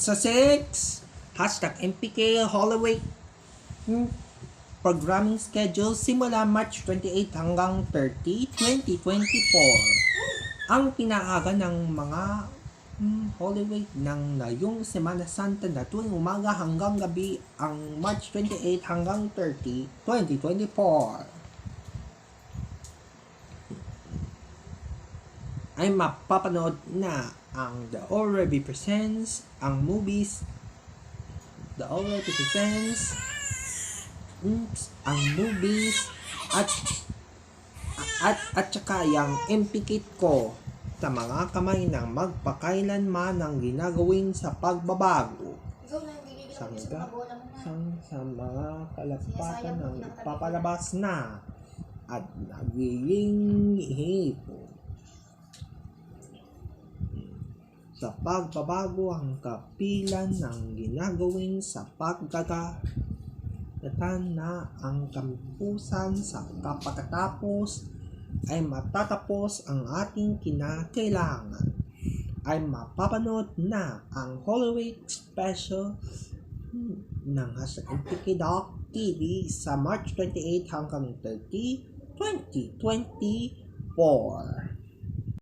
Sa 6, hashtag MPK Holloway programming schedule simula March 28 hanggang 30, 2024. Ang pinaaga ng mga Holy Week ng ngayong Semana Santa na tuwing umaga hanggang gabi ang March 28 hanggang 30, 2024 ay mapapanood na ang The Already Presents, ang movies, The Already Presents, ang movies, at saka yung MP-kit ko sa mga kamay ng magpakailanman ang ginagawin sa pagbabago sa mga kalapatan ng ipapalabas na at nagiging hipon. Sa pagbabago ang kapilan ng ginagawin sa pagkakatan na ang kampusan sa kapagkatapos ay matatapos ang ating kinakailangan ay mapapanood na ang Holy Week special ng #MPK.TV sa March 28 hanggang 30, 2024.